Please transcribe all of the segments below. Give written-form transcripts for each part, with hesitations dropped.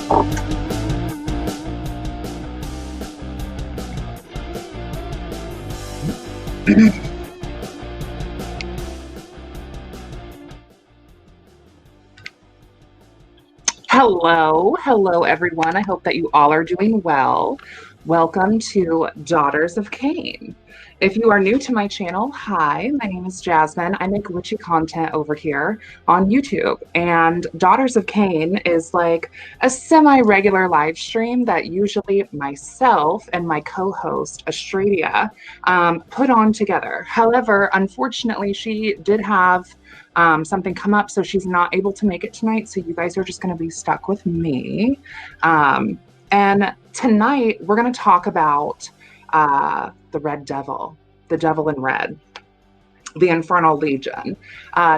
Hello everyone. I hope that you all are doing well. Welcome to Daughters of Qayin. If you are new to my channel, hi, my name is Jasmine. I make witchy content over here on YouTube, and Daughters of Qayin is like a semi-regular live stream that usually myself and my co-host Australia put on together. However, unfortunately, she did have something come up, so she's not able to make it tonight. So you guys are just going to be stuck with me. And tonight we're going to talk about the Red Devil, the Devil in Red, the Infernal Legion.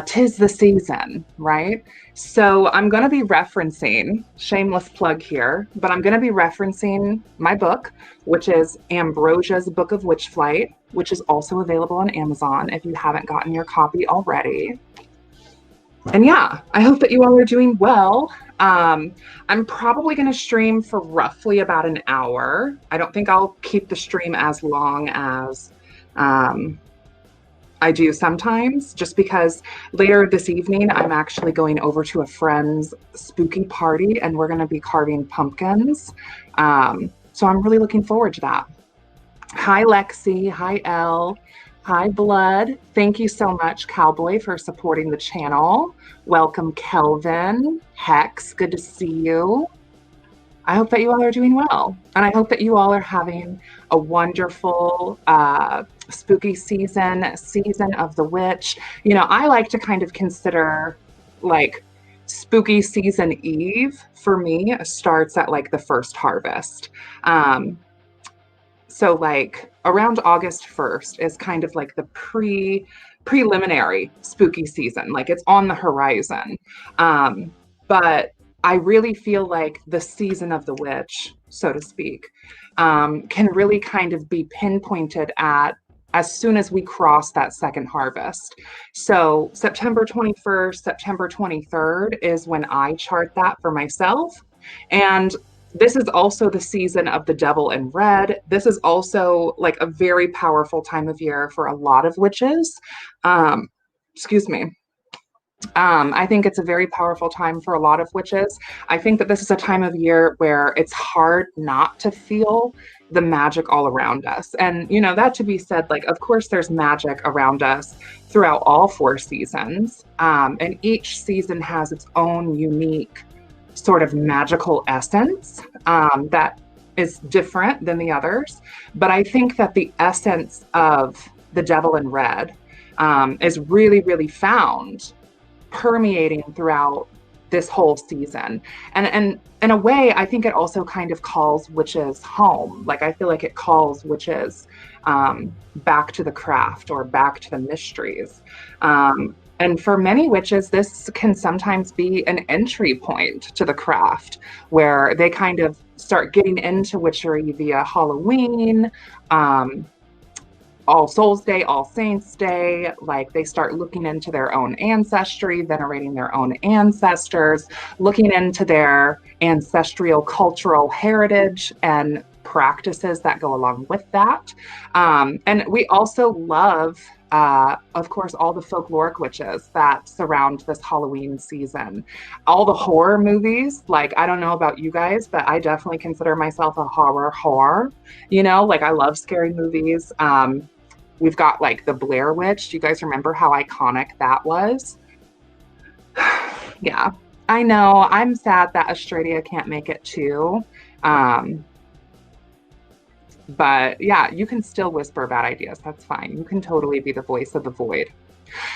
'Tis the season, right? So I'm going to be referencing, shameless plug here, but I'm going to be referencing my book, which is Ambrosia's Book of Witchflight, which is also available on Amazon if you haven't gotten your copy already. And yeah, I hope that you all are doing well. I'm probably going to stream for roughly about an hour. I don't think I'll keep the stream as long as I do sometimes, just because later this evening, I'm actually going over to a friend's spooky party and we're going to be carving pumpkins. So I'm really looking forward to that. Hi, Lexi. Hi, Elle. Hi, Blood. Thank you so much, Cowboy, for supporting the channel. Welcome, Kelvin. Hex, good to see you. I hope that you all are doing well. And I hope that you all are having a wonderful spooky season of the witch. You know, I like to kind of consider like spooky season eve for me starts at like the first harvest. So like around August 1st is kind of like the preliminary spooky season, like it's on the horizon. But I really feel like the season of the witch, so to speak, can really kind of be pinpointed at as soon as we cross that second harvest. So September 21st, September 23rd is when I chart that for myself. And this is also the season of the Devil in Red. This is also like a very powerful time of year for a lot of witches. Excuse me. I think it's a very powerful time for a lot of witches. I think that this is a time of year where it's hard not to feel the magic all around us. And, you know, that to be said, like, of course, there's magic around us throughout all 4 seasons. And each season has its own unique sort of magical essence that is different than the others. But I think that the essence of the Devil in Red is really, really found permeating throughout this whole season. And in a way, I think it also kind of calls witches home. Like, I feel like it calls witches back to the craft or back to the mysteries. And for many witches, this can sometimes be an entry point to the craft where they kind of start getting into witchery via Halloween, All Souls Day, All Saints Day. Like, they start looking into their own ancestry, venerating their own ancestors, looking into their ancestral cultural heritage and practices that go along with that. And we also love, of course, all the folkloric witches that surround this Halloween season. All the horror movies, like, I don't know about you guys, but I definitely consider myself a horror whore. You know, like, I love scary movies. We've got like the Blair Witch. Do you guys remember how iconic that was? Yeah, I know. I'm sad that Australia can't make it too. But yeah, you can still whisper bad ideas. That's fine. You can totally be the voice of the void.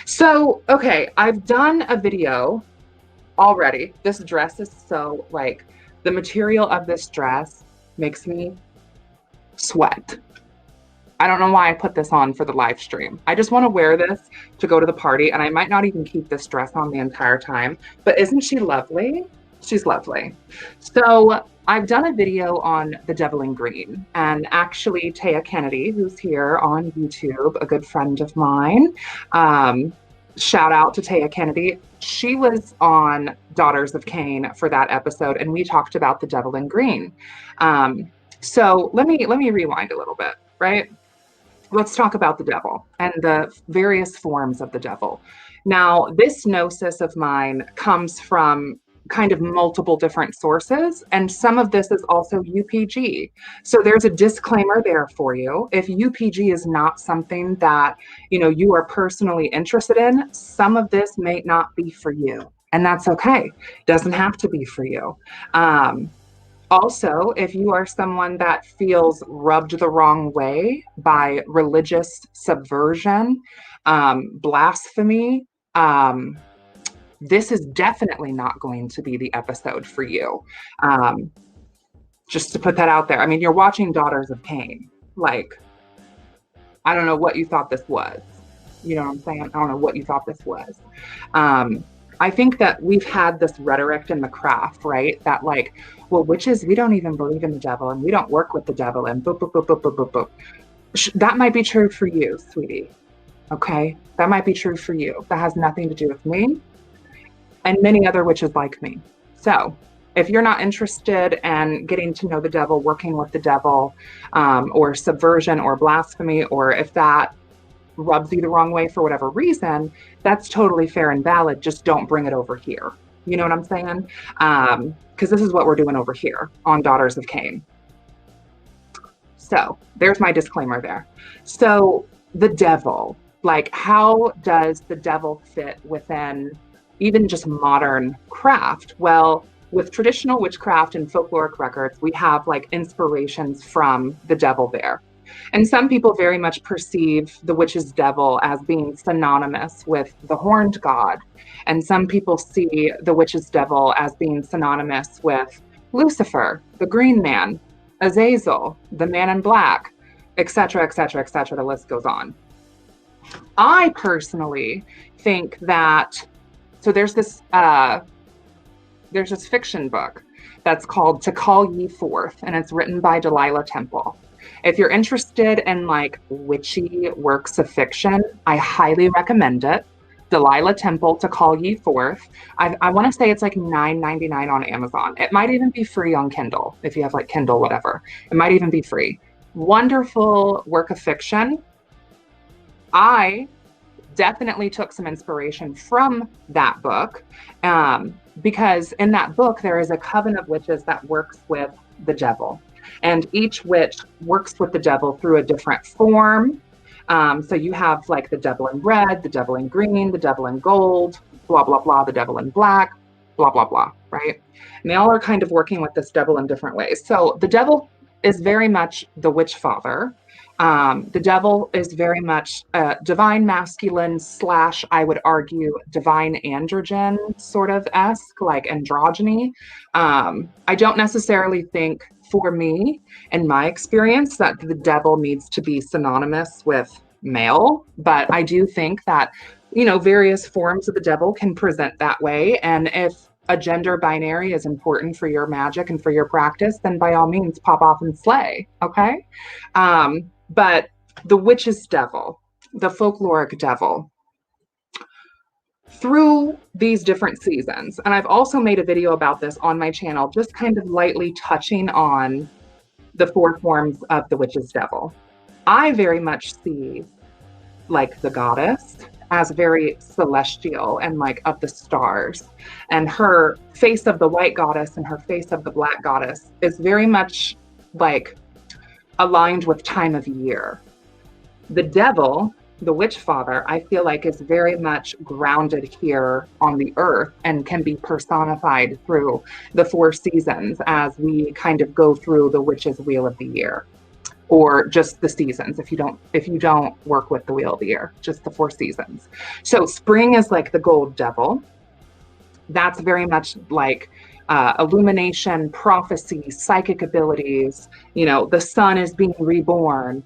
So, okay, I've done a video already. This dress is so, like, the material of this dress makes me sweat. I don't know why I put this on for the live stream. I just want to wear this to go to the party, and I might not even keep this dress on the entire time. But isn't she lovely? She's lovely. So I've done a video on the Devil in Green, and actually Taya Kennedy, who's here on YouTube, a good friend of mine, shout out to Taya Kennedy. She was on Daughters of Cain for that episode, and we talked about the devil in green. So let me rewind a little bit, right? Let's talk about the devil and the various forms of the devil. Now, this gnosis of mine comes from kind of multiple different sources, and some of this is also UPG. So there's a disclaimer there for you. If UPG is not something that, you know, you are personally interested in, some of this may not be for you, and that's okay. Doesn't have to be for you. Also, if you are someone that feels rubbed the wrong way by religious subversion, blasphemy, this is definitely not going to be the episode for you. Just to put that out there. I mean, you're watching Daughters of Cain. Like, I don't know what you thought this was. You know what I'm saying? I don't know what you thought this was. I think that we've had this rhetoric in the craft, right? That like, well, witches, we don't even believe in the devil and we don't work with the devil and boop, boop, boop, boop, boop, boop, boop. That might be true for you, sweetie. Okay? That might be true for you. That has nothing to do with me and many other witches like me. So if you're not interested in getting to know the devil, working with the devil, or subversion or blasphemy, or if that rubs you the wrong way for whatever reason, that's totally fair and valid. Just don't bring it over here. You know what I'm saying? Because this is what we're doing over here on Daughters of Cain. So there's my disclaimer there. So the devil, like, how does the devil fit within even just modern craft? Well, with traditional witchcraft and folkloric records, we have like inspirations from the devil there. And some people very much perceive the witch's devil as being synonymous with the horned god. And some people see the witch's devil as being synonymous with Lucifer, the green man, Azazel, the man in black, etc., etc., etc. The list goes on. I personally think that, so there's this fiction book that's called To Call Ye Forth, and it's written by Delilah Temple. If you're interested in like witchy works of fiction, I highly recommend it. Delilah Temple, To Call Ye Forth. I want to say it's like $9.99 on Amazon. It might even be free on Kindle if you have like Kindle, whatever. It might even be free. Wonderful work of fiction. I definitely took some inspiration from that book, because in that book there is a coven of witches that works with the devil. And each witch works with the devil through a different form. So you have like the devil in red, the devil in green, the devil in gold, blah, blah, blah, the devil in black, blah, blah, blah, right? And they all are kind of working with this devil in different ways. So the devil is very much the witch father. The devil is very much divine masculine / I would argue divine androgen sort of esque, like androgyny. I don't necessarily think, for me, in my experience, that the devil needs to be synonymous with male, but I do think that, you know, various forms of the devil can present that way. And if a gender binary is important for your magic and for your practice, then by all means pop off and slay. Okay. But the witch's devil, the folkloric devil, through these different seasons, and I've also made a video about this on my channel, just kind of lightly touching on the 4 forms of the witch's devil. I very much see like the goddess as very celestial and like of the stars, and her face of the white goddess and her face of the black goddess is very much like aligned with time of year. The devil, the witch father, I feel like is very much grounded here on the earth and can be personified through the 4 seasons as we kind of go through the witch's wheel of the year, or just the seasons. If you don't work with the wheel of the year, just the 4 seasons. So spring is like the gold devil. That's very much like illumination, prophecy, psychic abilities. You know, the sun is being reborn.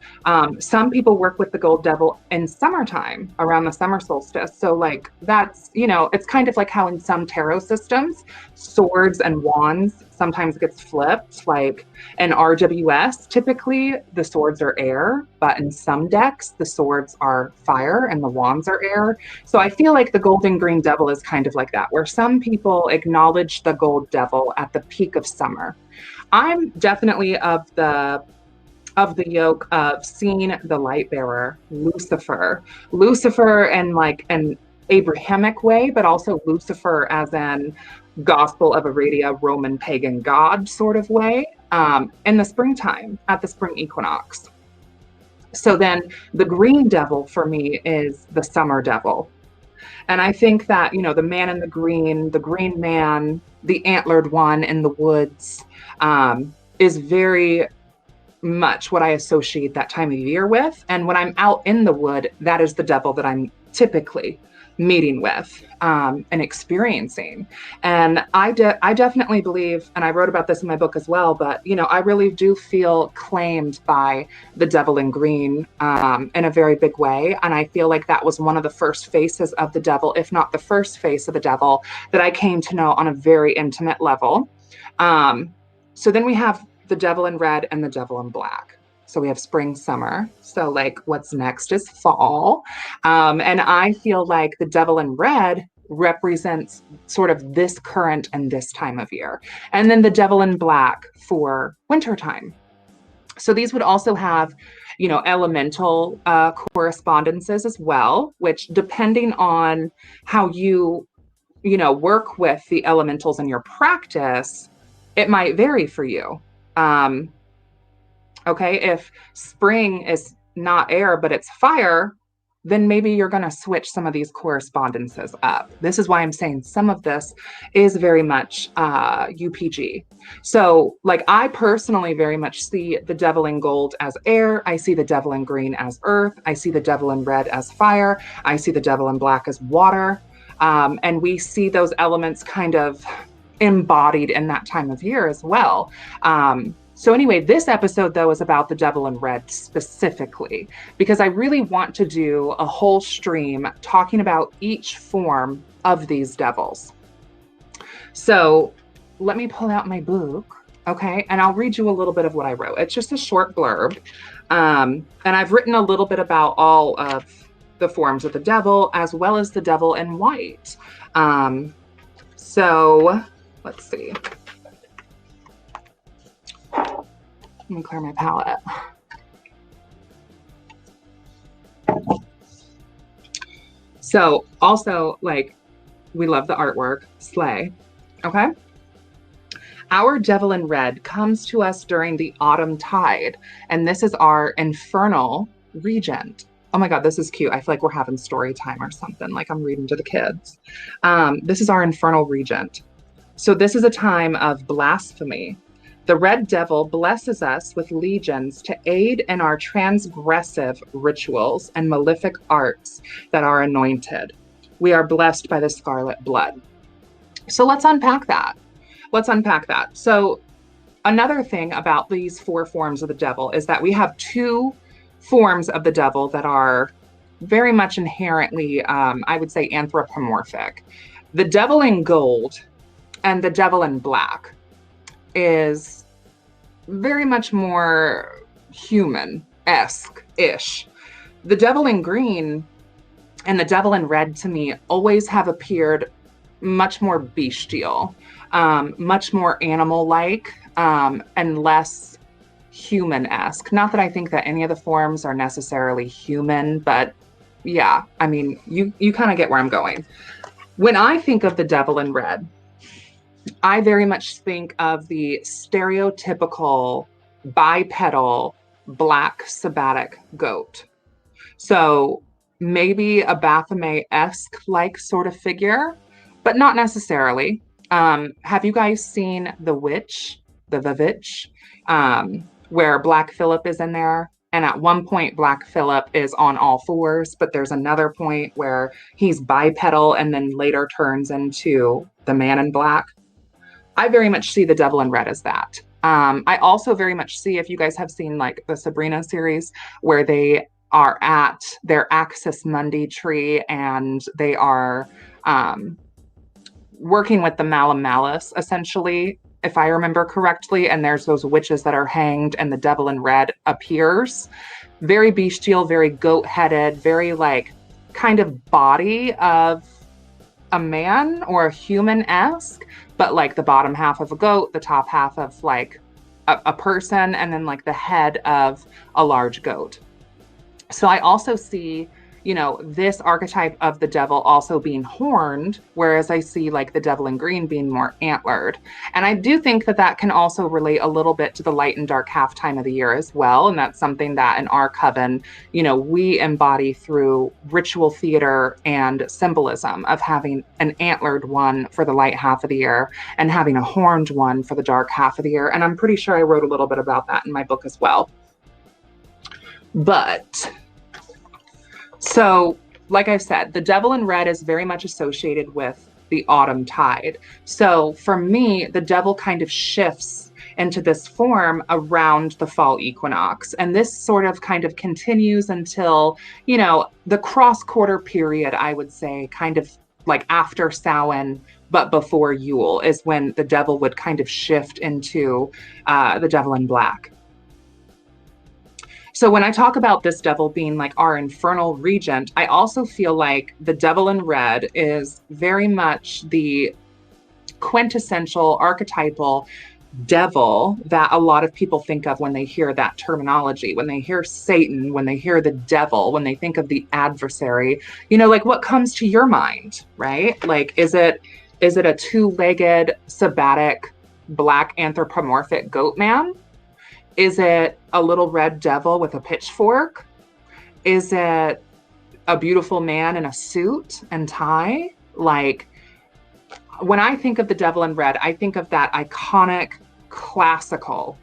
Some people work with the gold devil in summertime around the summer solstice. So like that's, you know, it's kind of like how in some tarot systems, swords and wands sometimes gets flipped. Like in RWS, typically the swords are air, but in some decks, the swords are fire and the wands are air. So I feel like the golden green devil is kind of like that, where some people acknowledge the gold devil at the peak of summer. I'm definitely of the yoke of seeing the light bearer, Lucifer in like an Abrahamic way, but also Lucifer as in Gospel of Aradia, Roman pagan god sort of way, in the springtime at the spring equinox. So then the green devil for me is the summer devil. And I think that, you know, the man in the green man, the antlered one in the woods, is very much what I associate that time of year with. And when I'm out in the wood, that is the devil that I'm typically meeting with and experiencing. And I definitely believe, and I wrote about this in my book as well, but, you know, I really do feel claimed by the devil in green in a very big way. And I feel like that was one of the first faces of the devil, if not the first face of the devil, that I came to know on a very intimate level. So then we have the devil in red and the devil in black. So we have spring, summer. So like what's next is fall. And I feel like the devil in red represents sort of this current and this time of year. And then the devil in black for wintertime. So these would also have, you know, elemental correspondences as well, which depending on how you know, work with the elementals in your practice, it might vary for you. Okay, if spring is not air, but it's fire, then maybe you're going to switch some of these correspondences up. This is why I'm saying some of this is very much UPG. So like I personally very much see the devil in gold as air. I see the devil in green as earth. I see the devil in red as fire. I see the devil in black as water. And we see those elements kind of embodied in that time of year as well. So anyway, this episode though is about the devil in red specifically, because I really want to do a whole stream talking about each form of these devils. So let me pull out my book, okay? And I'll read you a little bit of what I wrote. It's just a short blurb. And I've written a little bit about all of the forms of the devil, as well as the devil in white. So let's see. Let me clear my palette. So also, like, we love the artwork, slay, okay? Our devil in red comes to us during the autumn tide, and this is our infernal regent. Oh my God, this is cute. I feel like we're having story time or something, like I'm reading to the kids. This is our infernal regent. So this is a time of blasphemy. The red devil blesses us with legions to aid in our transgressive rituals and malefic arts that are anointed. We are blessed by the scarlet blood. So let's unpack that. So another thing about these four forms of the devil is that we have two forms of the devil that are very much inherently, I would say, anthropomorphic. The devil in gold and the devil in black is very much more human-esque-ish. The devil in green and the devil in red to me always have appeared much more bestial, much more animal-like, and less human-esque. Not that I think that any of the forms are necessarily human, but yeah, I mean, you kind of get where I'm going. When I think of the devil in red, I very much think of the stereotypical bipedal black sabbatic goat. So maybe a Baphomet-esque like sort of figure, but not necessarily. Have you guys seen The Witch, where Black Phillip is in there? And at one point, Black Phillip is on all fours, but there's another point where he's bipedal and then later turns into the man in black. I very much see the devil in red as that. I also very much see, if you guys have seen like the Sabrina series, where they are at their Axis Mundi tree and they are working with the Malum Malice, essentially, if I remember correctly, and there's those witches that are hanged and the devil in red appears. Very bestial, very goat-headed, very like kind of body of a man or a human-esque, but like the bottom half of a goat, the top half of like a person, and then like the head of a large goat. So I also see, you know, this archetype of the devil also being horned, whereas I see like the devil in green being more antlered. And I do think that that can also relate a little bit to the light and dark half time of the year as well. And that's something that in our coven, you know, we embody through ritual theater and symbolism of having an antlered one for the light half of the year and having a horned one for the dark half of the year. And I'm pretty sure I wrote a little bit about that in my book as well. But so, like I said, the devil in red is very much associated with the autumn tide. So for me, the devil kind of shifts into this form around the fall equinox. And this sort of kind of continues until, you know, the cross-quarter period, I would say, kind of like after Samhain, but before Yule, is when the devil would kind of shift into the devil in black. So when I talk about this devil being like our infernal regent, I also feel like the devil in red is very much the quintessential archetypal devil that a lot of people think of when they hear that terminology, when they hear Satan, when they hear the devil, when they think of the adversary, you know, like what comes to your mind, right? Like, is it a two-legged, sabbatic, black anthropomorphic goat man? Is it a little red devil with a pitchfork? Is it a beautiful man in a suit and tie? Like, when I think of the devil in red, I think of that iconic, classical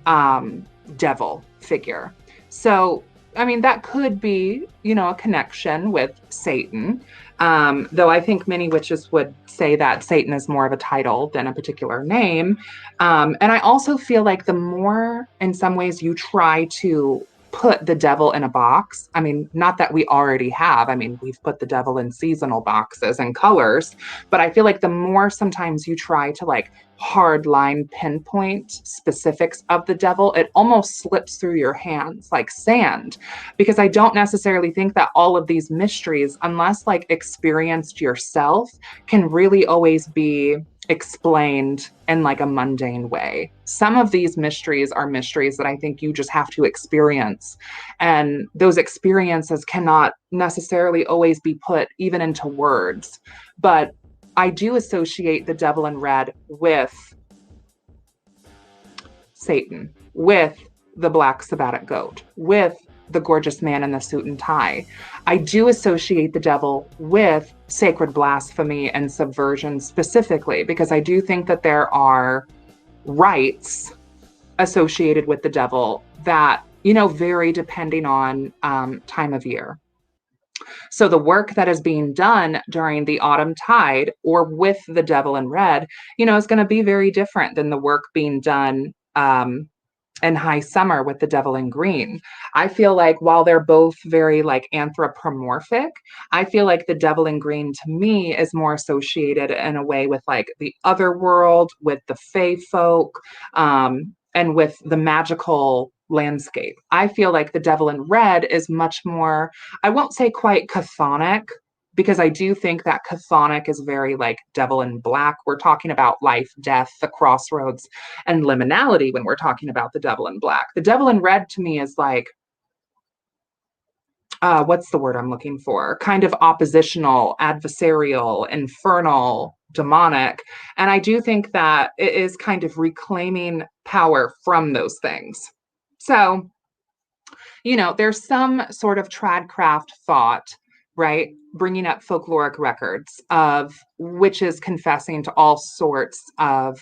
devil figure. So, I mean, that could be, you know, a connection with Satan. Though I think many witches would say that Satan is more of a title than a particular name. And I also feel like the more, in some ways, you try to put the devil in a box, I mean, not that we already have, I mean, we've put the devil in seasonal boxes and colors, but I feel like the more sometimes you try to like hard line pinpoint specifics of the devil, it almost slips through your hands like sand, because I don't necessarily think that all of these mysteries, unless like experienced yourself, can really always be explained in like a mundane way. Some of these mysteries are mysteries that I think you just have to experience. And those experiences cannot necessarily always be put even into words. But I do associate the devil in red with Satan, with the black sabbatic goat, with the gorgeous man in the suit and tie. I do associate the devil with sacred blasphemy and subversion specifically, because I do think that there are rites associated with the devil that, you know, vary depending on time of year. So the work that is being done during the autumn tide or with the devil in red, you know, is going to be very different than the work being done in high summer with the devil in green. I feel like while they're both very like anthropomorphic, I feel like the devil in green to me is more associated in a way with like the other world, with the fae folk, and with the magical landscape. I feel like the devil in red is much more, I won't say quite chthonic, because I do think that chthonic is very like devil in black. We're talking about life, death, the crossroads, and liminality when we're talking about the devil in black. The devil in red to me is like, what's the word I'm looking for? Kind of oppositional, adversarial, infernal, demonic. And I do think that it is kind of reclaiming power from those things. So, you know, there's some sort of tradcraft thought, right? Bringing up folkloric records of witches confessing to all sorts of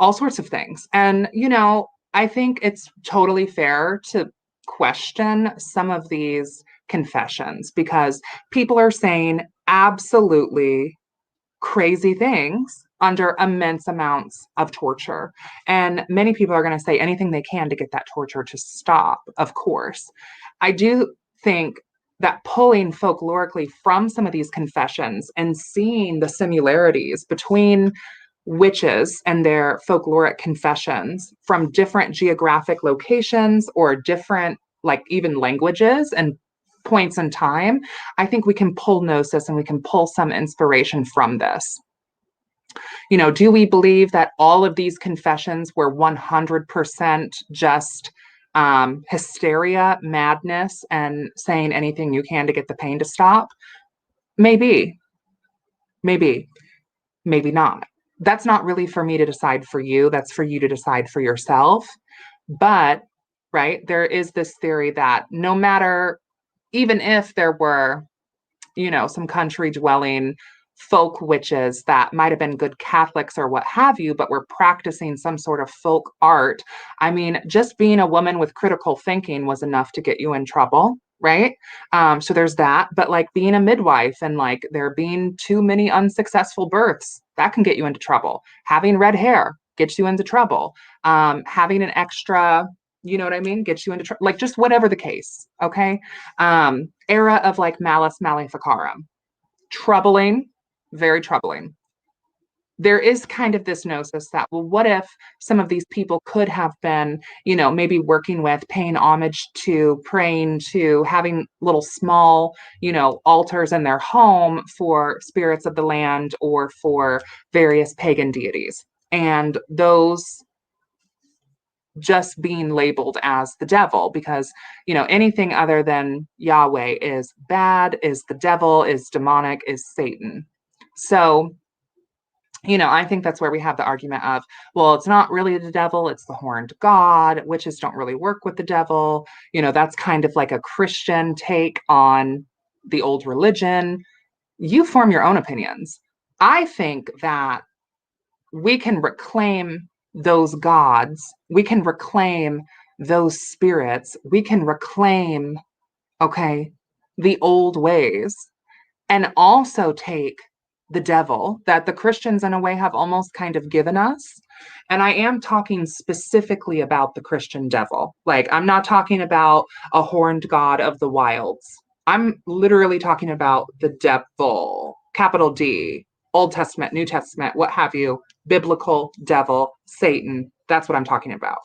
things. And, you know, I think it's totally fair to question some of these confessions, because people are saying absolutely crazy things under immense amounts of torture. And many people are going to say anything they can to get that torture to stop, of course. I do think that pulling folklorically from some of these confessions and seeing the similarities between witches and their folkloric confessions from different geographic locations or different, like even languages and points in time, I think we can pull gnosis and we can pull some inspiration from this. You know, do we believe that all of these confessions were 100% just hysteria, madness, and saying anything you can to get the pain to stop? Maybe, maybe, maybe not. That's not really for me to decide for you. That's for you to decide for yourself. But, right, there is this theory that no matter, even if there were, you know, some country dwelling folk witches that might have been good Catholics or what have you, but were practicing some sort of folk art. I mean, just being a woman with critical thinking was enough to get you in trouble, right? So there's that. But like being a midwife and like there being too many unsuccessful births, that can get you into trouble. Having red hair gets you into trouble. Having an extra, you know what I mean, gets you into trouble. Like just whatever the case, okay? Era of like Malus Maleficarum. Troubling, very troubling. There is kind of this gnosis that, well, what if some of these people could have been, you know, maybe working with, paying homage to, praying to, having little small, you know, altars in their home for spirits of the land or for various pagan deities. And those just being labeled as the devil because, you know, anything other than Yahweh is bad, is the devil, is demonic, is Satan. So, you know, I think that's where we have the argument of, well, it's not really the devil, it's the horned god. Witches don't really work with the devil. You know, that's kind of like a Christian take on the old religion. You form your own opinions. I think that we can reclaim those gods, we can reclaim those spirits, we can reclaim, okay, the old ways, and also take the devil that the Christians, in a way, have almost kind of given us. And I am talking specifically about the Christian devil. Like, I'm not talking about a horned god of the wilds. I'm literally talking about the devil, capital D, Old Testament, New Testament, what have you, biblical devil, Satan. That's what I'm talking about.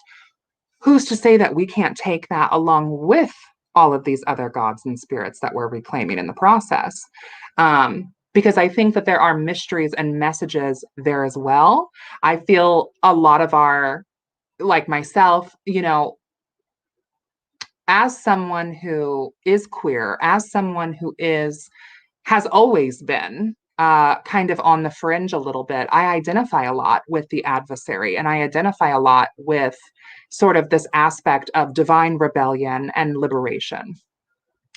Who's to say that we can't take that along with all of these other gods and spirits that we're reclaiming in the process? Because I think that there are mysteries and messages there as well. I feel a lot of our, like myself, you know, as someone who is queer, as someone who has always been kind of on the fringe a little bit, I identify a lot with the adversary, and I identify a lot with sort of this aspect of divine rebellion and liberation.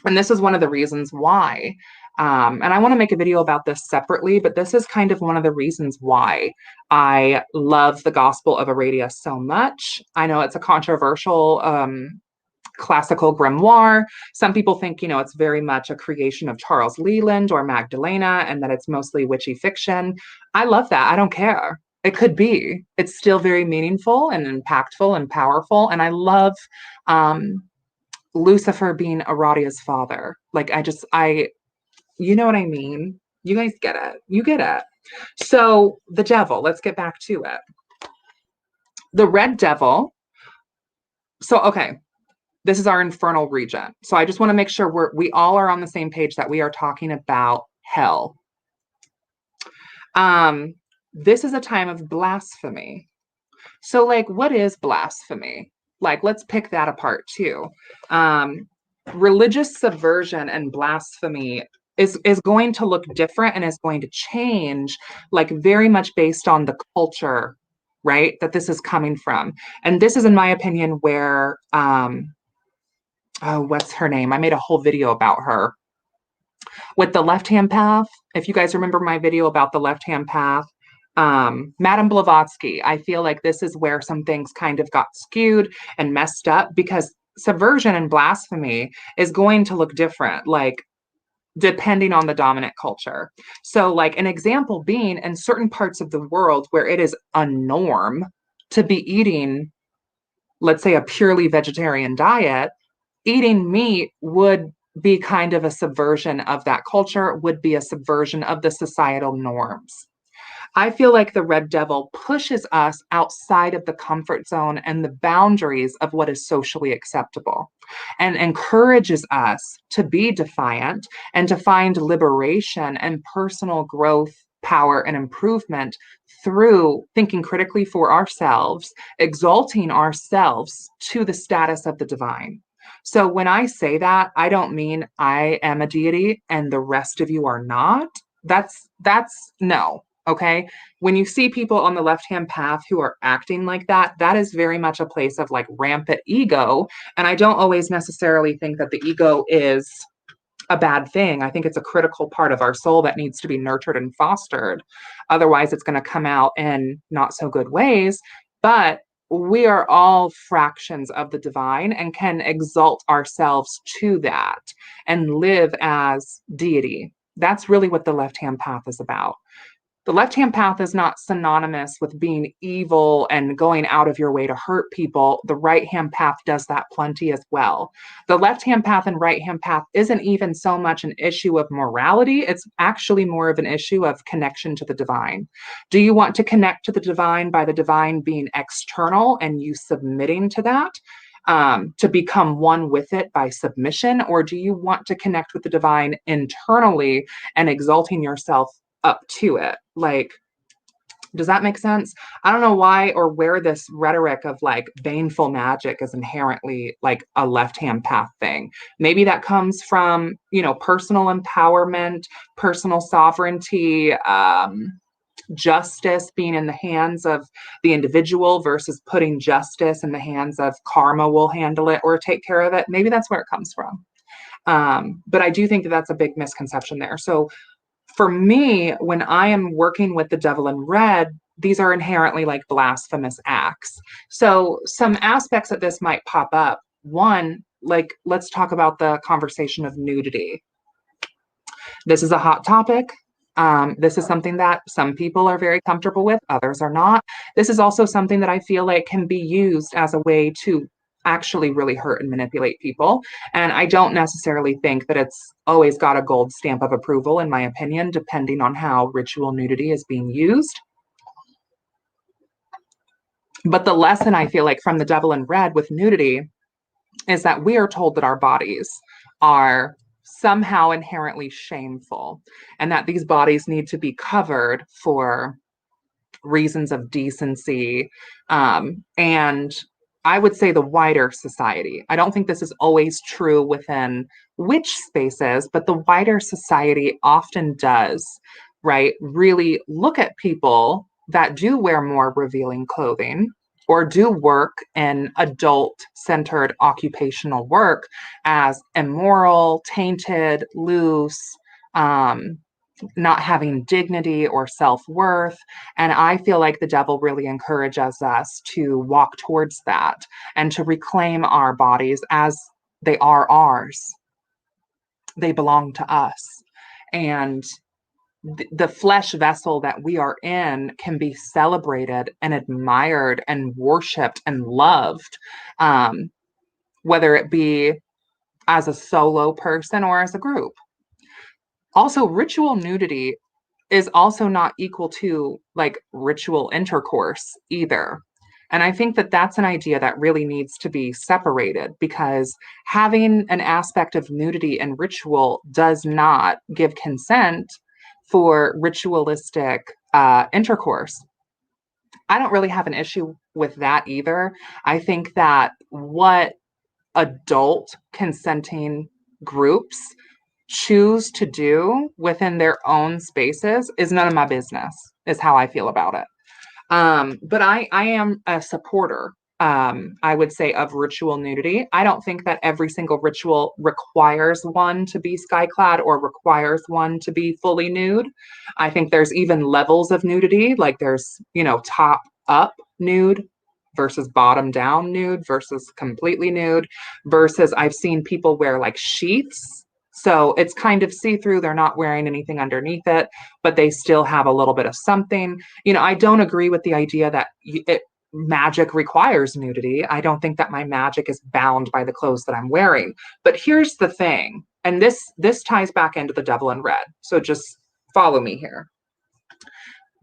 And this is one of the reasons why, and I want to make a video about this separately, but this is kind of one of the reasons why I love the Gospel of Aradia so much. I know it's a controversial classical grimoire. Some people think, you know, it's very much a creation of Charles Leland or Magdalena and that it's mostly witchy fiction. I love that. I don't care. It could be. It's still very meaningful and impactful and powerful. And I love Lucifer being Aradia's father. Like, you know what I mean? You guys get it. You get it. So the devil, let's get back to it. The red devil. So, okay. This is our infernal region. So I just want to make sure we all are on the same page that we are talking about hell. This is a time of blasphemy. So like, what is blasphemy? Like, let's pick that apart too. Religious subversion and blasphemy is going to look different and is going to change, like very much based on the culture, right, that this is coming from. And this is, in my opinion, where what's her name? I made a whole video about her with the left-hand path. If you guys remember my video about the left-hand path, Madame Blavatsky, I feel like this is where some things kind of got skewed and messed up, because subversion and blasphemy is going to look different, like depending on the dominant culture. So like an example being, in certain parts of the world where it is a norm to be eating, let's say, a purely vegetarian diet, eating meat would be kind of a subversion of that culture, would be a subversion of the societal norms. I feel like the red devil pushes us outside of the comfort zone and the boundaries of what is socially acceptable and encourages us to be defiant and to find liberation and personal growth, power, and improvement through thinking critically for ourselves, exalting ourselves to the status of the divine. So when I say that, I don't mean I am a deity and the rest of you are not. That's no. Okay. When you see people on the left hand path who are acting like that, that is very much a place of like rampant ego. And I don't always necessarily think that the ego is a bad thing. I think it's a critical part of our soul that needs to be nurtured and fostered. Otherwise, it's going to come out in not so good ways. But we are all fractions of the divine and can exalt ourselves to that and live as deity. That's really what the left hand path is about. The left-hand path is not synonymous with being evil and going out of your way to hurt people. The right-hand path does that plenty as well. The left-hand path and right-hand path isn't even so much an issue of morality. It's actually more of an issue of connection to the divine. Do you want to connect to the divine by the divine being external and you submitting to that? To become one with it by submission? Or do you want to connect with the divine internally and exalting yourself up to it? Like, does that make sense? I don't know why or where this rhetoric of like baneful magic is inherently like a left-hand path thing. Maybe that comes from, personal empowerment, personal sovereignty, justice being in the hands of the individual versus putting justice in the hands of karma will handle it or take care of it. Maybe that's where it comes from. But I do think that that's a big misconception there. So for me, when I am working with the devil in red, these are inherently like blasphemous acts. So some aspects of this might pop up. One, like, let's talk about the conversation of nudity. This is a hot topic. This is something that some people are very comfortable with, others are not. This is also something that I feel like can be used as a way to actually really hurt and manipulate people. And I don't necessarily think that it's always got a gold stamp of approval, in my opinion, depending on how ritual nudity is being used. But the lesson I feel like from the devil in red with nudity is that we are told that our bodies are somehow inherently shameful and that these bodies need to be covered for reasons of decency, and I would say the wider society. I don't think this is always true within witch spaces, but the wider society often does, right? Really look at people that do wear more revealing clothing or do work in adult-centered occupational work as immoral, tainted, loose, not having dignity or self-worth. And I feel like the devil really encourages us to walk towards that and to reclaim our bodies as they are ours. They belong to us. And the flesh vessel that we are in can be celebrated and admired and worshiped and loved, whether it be as a solo person or as a group. Also, ritual nudity is also not equal to like ritual intercourse either. And I think that that's an idea that really needs to be separated, because having an aspect of nudity and ritual does not give consent for ritualistic intercourse. I don't really have an issue with that either. I think that what adult consenting groups choose to do within their own spaces is none of my business, is how I feel about it. But I am a supporter, I would say, of ritual nudity. I don't think that every single ritual requires one to be skyclad or requires one to be fully nude. I think there's even levels of nudity, like there's, top up nude versus bottom down nude versus completely nude versus I've seen people wear like sheaths. So it's kind of see-through. They're not wearing anything underneath it, but they still have a little bit of something. I don't agree with the idea that magic requires nudity. I don't think that my magic is bound by the clothes that I'm wearing. But here's the thing, and this ties back into the devil in red. So just follow me here.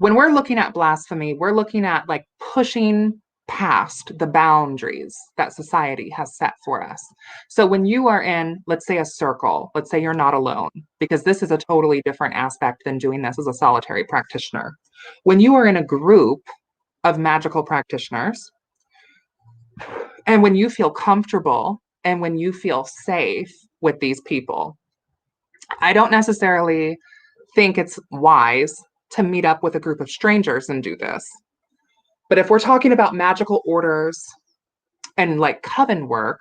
when we're looking at blasphemy, we're looking at like pushing past the boundaries that society has set for us. So when you are in, let's say, a circle, let's say you're not alone, because this is a totally different aspect than doing this as a solitary practitioner. When you are in a group of magical practitioners, and when you feel comfortable and when you feel safe with these people, I don't necessarily think it's wise to meet up with a group of strangers and do this. But if we're talking about magical orders and like coven work,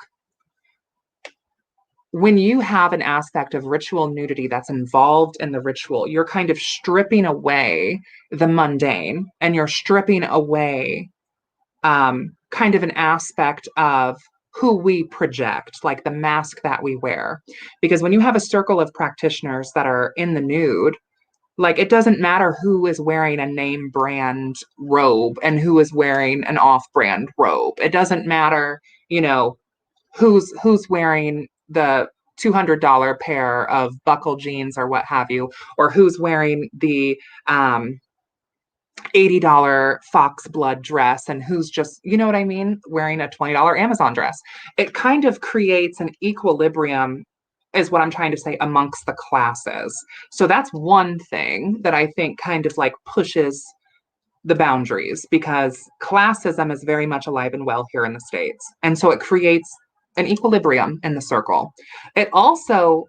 when you have an aspect of ritual nudity that's involved in the ritual, you're kind of stripping away the mundane and you're stripping away kind of an aspect of who we project, like the mask that we wear. Because when you have a circle of practitioners that are in the nude, like it doesn't matter who is wearing a name brand robe and who is wearing an off-brand robe. It doesn't matter, you know, who's wearing the $200 pair of buckle jeans or what have you, or who's wearing the $80 fox blood dress and who's just, you know what I mean, wearing a $20 Amazon dress. It kind of creates an equilibrium, is what I'm trying to say, amongst the classes. So that's one thing that I think kind of like pushes the boundaries, because classism is very much alive and well here in the States. And so it creates an equilibrium in the circle. It also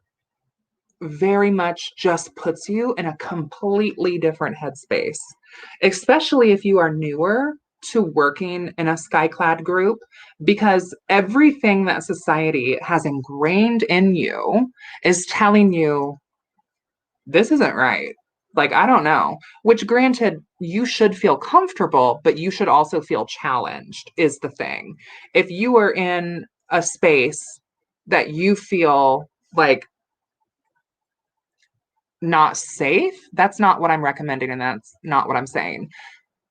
very much just puts you in a completely different headspace, especially if you are newer to working in a skyclad group, because everything that society has ingrained in you is telling you this isn't right. Like, I don't know, which granted, you should feel comfortable, but you should also feel challenged, is the thing. If you are in a space that you feel like not safe, that's not what I'm recommending, and that's not what I'm saying.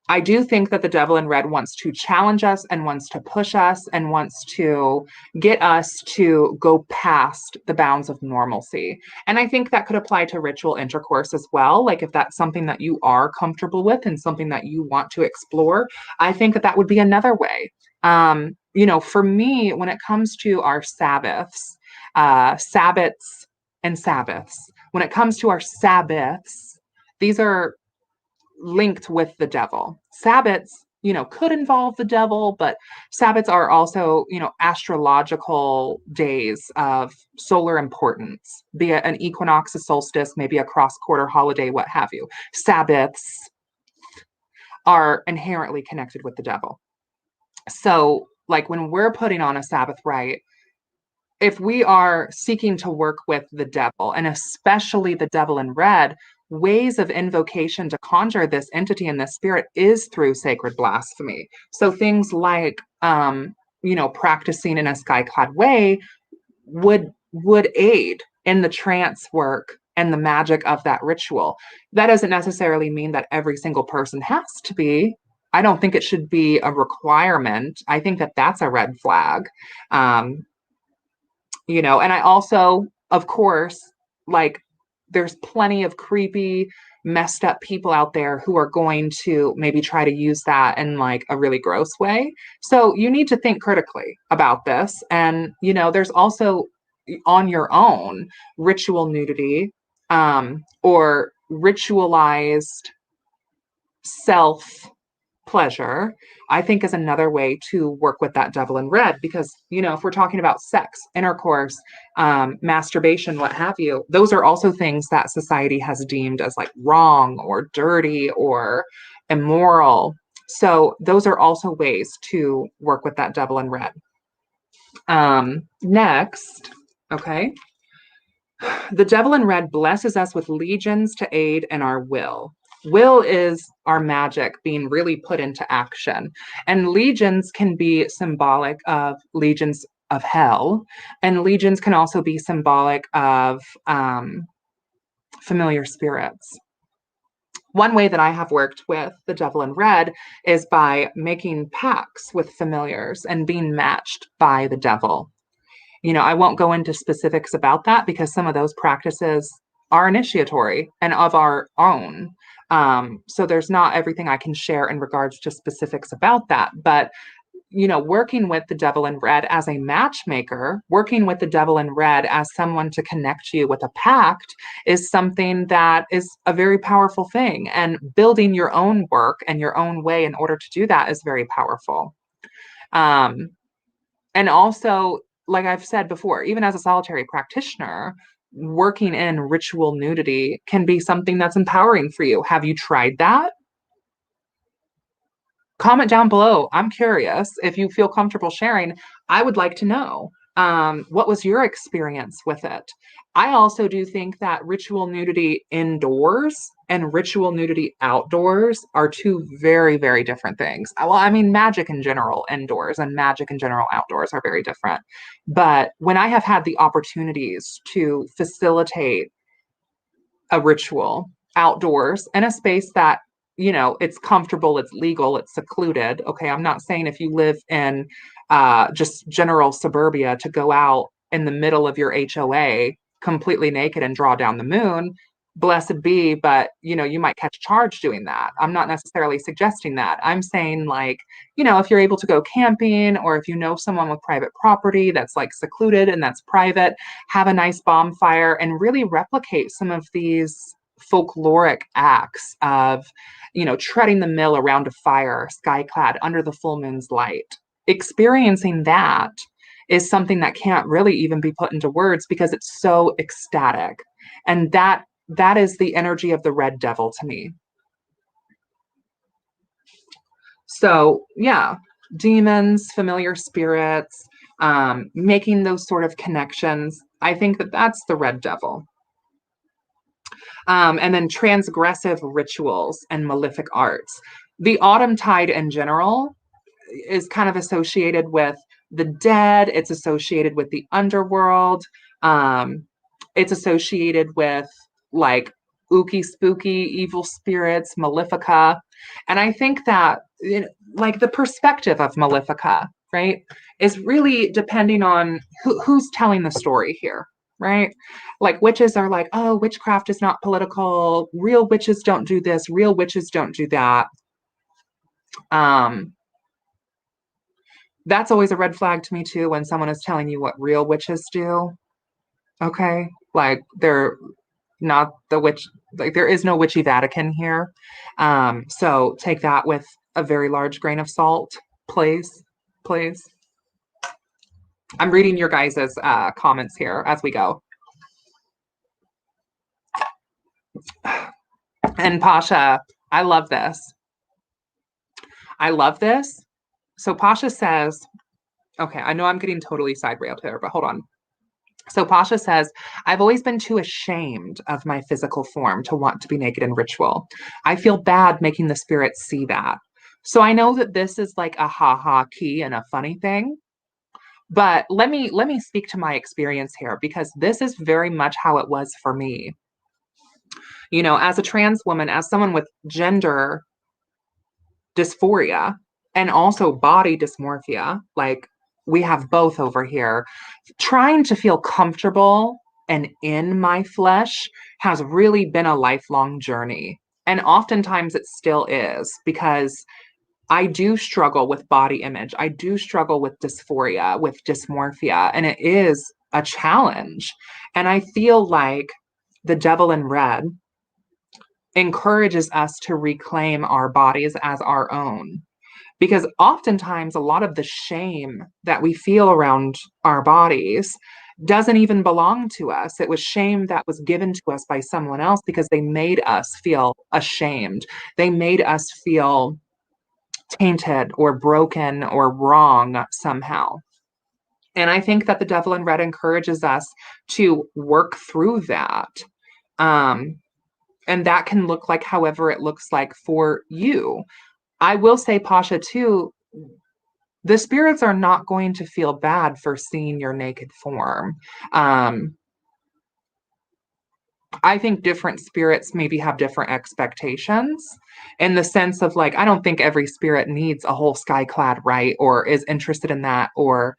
I do think that the devil in red wants to challenge us and wants to push us and wants to get us to go past the bounds of normalcy. And I think that could apply to ritual intercourse as well. Like if that's something that you are comfortable with and something that you want to explore, I think that that would be another way. You know, for me, when it comes to our Sabbaths, Sabbats and Sabbaths, when it comes to our Sabbaths, these are linked with the devil. Sabbats, you know, could involve the devil, but Sabbats are also, you know, astrological days of solar importance, be it an equinox, a solstice, maybe a cross-quarter holiday, what have you. Sabbats are inherently connected with the devil. So, like when we're putting on a Sabbath rite, if we are seeking to work with the devil, and especially the devil in red, ways of invocation to conjure this entity and this spirit is through sacred blasphemy. So things like, you know, practicing in a skyclad way would aid in the trance work and the magic of that ritual. That doesn't necessarily mean that every single person has to be. I don't think it should be a requirement. I think that that's a red flag. You know, and I also, of course, like there's plenty of creepy, messed up people out there who are going to maybe try to use that in like a really gross way. So you need to think critically about this. And, you know, there's also on your own ritual nudity, or ritualized self pleasure, I think, is another way to work with that devil in red. Because, you know, if we're talking about sex, intercourse, masturbation, what have you, those are also things that society has deemed as like wrong or dirty or immoral. So those are also ways to work with that devil in red. Next, okay. The devil in red blesses us with legions to aid in our will. Will is our magic being really put into action. And legions can be symbolic of legions of hell. And legions can also be symbolic of familiar spirits. One way that I have worked with the devil in red is by making pacts with familiars and being matched by the devil. You know, I won't go into specifics about that because some of those practices are initiatory and of our own. So there's not everything I can share in regards to specifics about that. But working with the devil in red as a matchmaker, working with the devil in red as someone to connect you with a pact is something that is a very powerful thing. And building your own work and your own way in order to do that is very powerful. And also, like I've said before, even as a solitary practitioner, working in ritual nudity can be something that's empowering for you. Have you tried that? Comment down below. I'm curious if you feel comfortable sharing. I would like to know, what was your experience with it? I also do think that ritual nudity indoors and ritual nudity outdoors are two very, very different things. Well, I mean, magic in general indoors and magic in general outdoors are very different. But when I have had the opportunities to facilitate a ritual outdoors in a space that it's comfortable, it's legal, it's secluded. Okay, I'm not saying if you live in just general suburbia to go out in the middle of your HOA completely naked and draw down the moon. Blessed be, but you might catch a charge doing that. I'm not necessarily suggesting that. I'm saying, like, if you're able to go camping, or if you know someone with private property that's like secluded and that's private, have a nice bonfire and really replicate some of these folkloric acts of treading the mill around a fire, sky-clad under the full moon's light. Experiencing that is something that can't really even be put into words because it's so ecstatic. And that is the energy of the red devil to me. So yeah, demons, familiar spirits, making those sort of connections. I think that that's the red devil. And then transgressive rituals and malefic arts. The autumn tide in general is kind of associated with the dead. It's associated with the underworld. It's associated with like ooky, spooky, evil spirits, Malefica. And I think that like the perspective of Malefica, right, is really depending on who's telling the story here, right? Like witches are like, oh, witchcraft is not political. Real witches don't do this. Real witches don't do that. That's always a red flag to me too when someone is telling you what real witches do. Okay, like they're not the witch, like there is no witchy Vatican here. So take that with a very large grain of salt, please. I'm reading your guys' comments here as we go. And Pasha, I love this. So Pasha says, okay, I know I'm getting totally side railed here, but hold on. So Pasha says, I've always been too ashamed of my physical form to want to be naked in ritual. I feel bad making the spirits see that. So I know that this is like a ha-ha key and a funny thing, but let me speak to my experience here because this is very much how it was for me. As a trans woman, as someone with gender dysphoria and also body dysmorphia, like we have both over here, trying to feel comfortable and in my flesh has really been a lifelong journey. And oftentimes it still is because I do struggle with body image. I do struggle with dysphoria, with dysmorphia, and it is a challenge. And I feel like the devil in red encourages us to reclaim our bodies as our own. Because oftentimes a lot of the shame that we feel around our bodies doesn't even belong to us. It was shame that was given to us by someone else because they made us feel ashamed. They made us feel tainted or broken or wrong somehow. And I think that the devil in red encourages us to work through that. And that can look like however it looks like for you. I will say, Pasha, too, the spirits are not going to feel bad for seeing your naked form. I think different spirits maybe have different expectations in the sense of like, I don't think every spirit needs a whole sky-clad rite or is interested in that or,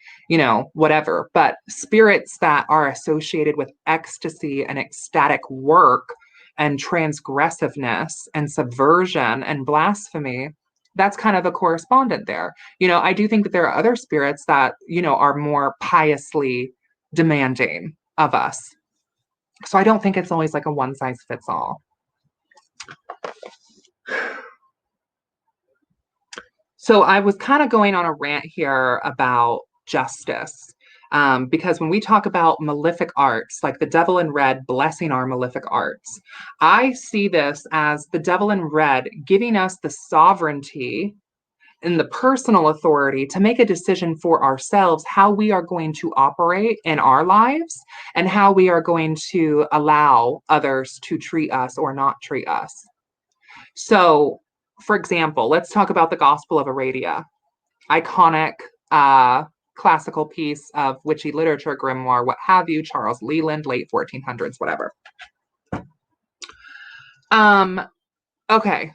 whatever. But spirits that are associated with ecstasy and ecstatic work and transgressiveness and subversion and blasphemy, that's kind of a correspondent there. I do think that there are other spirits that, are more piously demanding of us. So I don't think it's always like a one size fits all. So I was kind of going on a rant here about justice. Because when we talk about malefic arts, like the devil in red blessing our malefic arts, I see this as the devil in red giving us the sovereignty and the personal authority to make a decision for ourselves how we are going to operate in our lives and how we are going to allow others to treat us or not treat us. So, for example, let's talk about the Gospel of Aradia, iconic classical piece of witchy literature, grimoire, what have you, Charles Leland, late 1400s, whatever. Okay.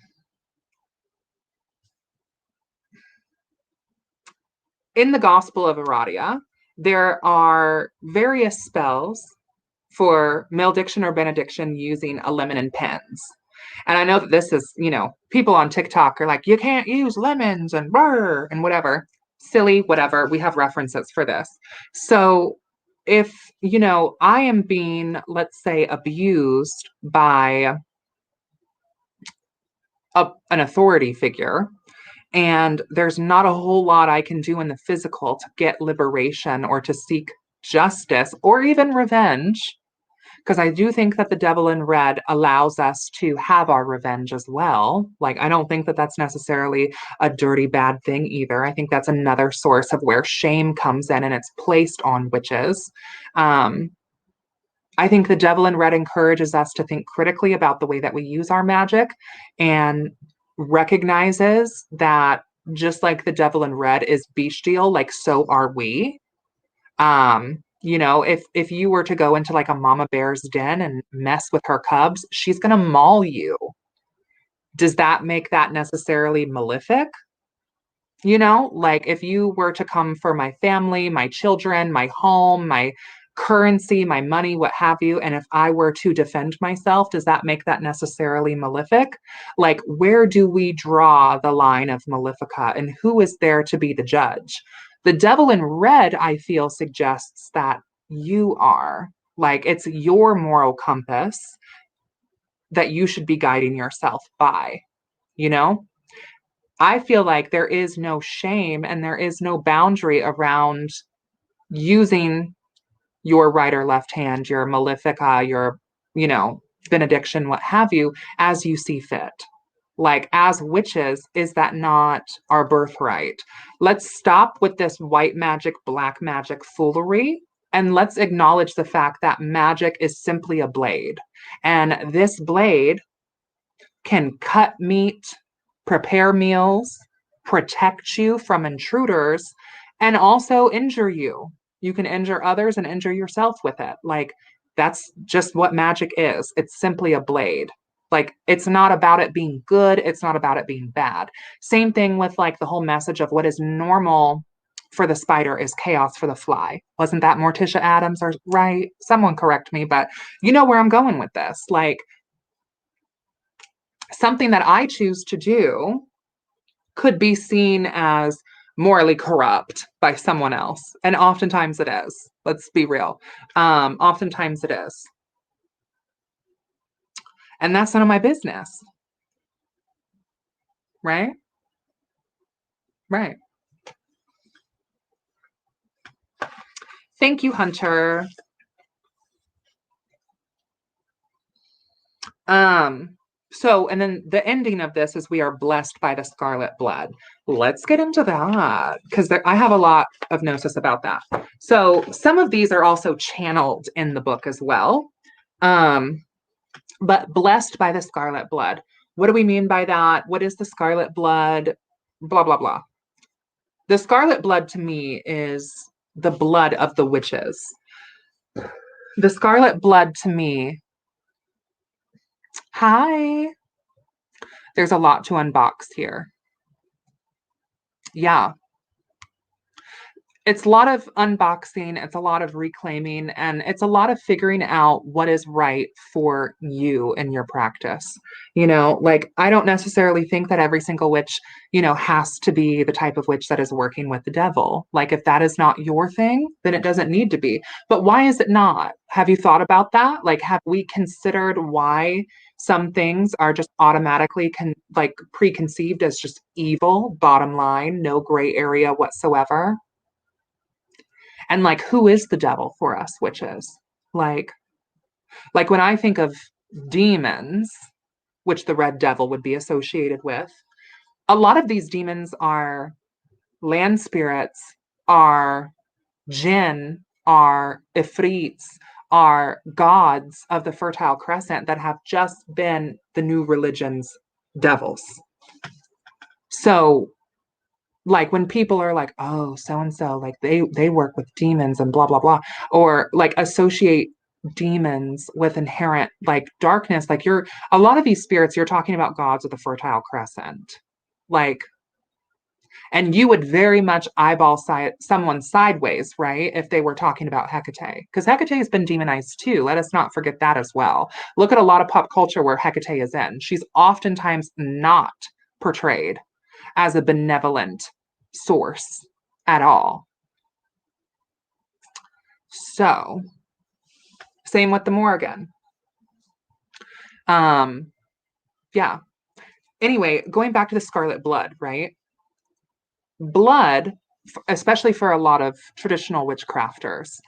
In the Gospel of Aradia, there are various spells for malediction or benediction using a lemon and pens. And I know that this is, people on TikTok are like, you can't use lemons and brr and whatever. Silly, whatever. We have references for this. So if, I am being, let's say, abused by an authority figure, and there's not a whole lot I can do in the physical to get liberation or to seek justice or even revenge, because I do think that the devil in red allows us to have our revenge as well. Like, I don't think that that's necessarily a dirty, bad thing either. I think that's another source of where shame comes in and it's placed on witches. I think the devil in red encourages us to think critically about the way that we use our magic and recognizes that just like the devil in red is bestial, like so are we. If you were to go into like a mama bear's den and mess with her cubs, she's gonna maul you. Does that make that necessarily malefic? Like if you were to come for my family, my children, my home, my currency, my money, what have you, and if I were to defend myself, does that make that necessarily malefic? Like, where do we draw the line of malefica and who is there to be the judge? The devil in red, I feel, suggests that you are. Like, it's your moral compass that you should be guiding yourself by, I feel like there is no shame and there is no boundary around using your right or left hand, your malefica, your, benediction, what have you, as you see fit. Like, as witches, is that not our birthright? Let's stop with this white magic, black magic foolery, and let's acknowledge the fact that magic is simply a blade. And this blade can cut meat, prepare meals, protect you from intruders, and also injure you. You can injure others and injure yourself with it. Like, that's just what magic is. It's simply a blade. Like, it's not about it being good. It's not about it being bad. Same thing with like the whole message of what is normal for the spider is chaos for the fly. Wasn't that Morticia Adams, or right? Someone correct me, but you know where I'm going with this. Like, something that I choose to do could be seen as morally corrupt by someone else. And oftentimes it is. Let's be real. Oftentimes it is. And that's none of my business. Right? Right. Thank you, Hunter. So, and then the ending of this is we are blessed by the scarlet blood. Let's get into that because I have a lot of gnosis about that. So some of these are also channeled in the book as well. But blessed by the scarlet blood. What do we mean by that? What is the scarlet blood? Blah, blah, blah. The scarlet blood to me is the blood of the witches. The scarlet blood to me. Hi. There's a lot to unbox here. Yeah. it's a lot of unboxing, it's a lot of reclaiming, and it's a lot of figuring out what is right for you and your practice. Like I don't necessarily think that every single witch, has to be the type of witch that is working with the devil. Like if that is not your thing, then it doesn't need to be. But why is it not? Have you thought about that? Like, have we considered why some things are just automatically like preconceived as just evil, bottom line, no gray area whatsoever? And like, who is the devil for us witches? Like, like when I think of demons, which the red devil would be associated with, a lot of these demons are land spirits, are jinn, are ifrits, are gods of the Fertile Crescent that have just been the new religion's devils. So like when people are like, oh, so and so, like they work with demons and blah blah blah, or like associate demons with inherent like darkness, like you're a lot of these spirits, you're talking about gods of the Fertile Crescent, like, and you would very much eyeball someone sideways, right, if they were talking about Hecate, because Hecate has been demonized too. Let us not forget that as well. Look at a lot of pop culture where Hecate is in. She's oftentimes not portrayed as a benevolent source at all. So, same with the Morrigan. Yeah. Anyway, going back to the scarlet blood, right? Blood, especially for a lot of traditional witchcrafters,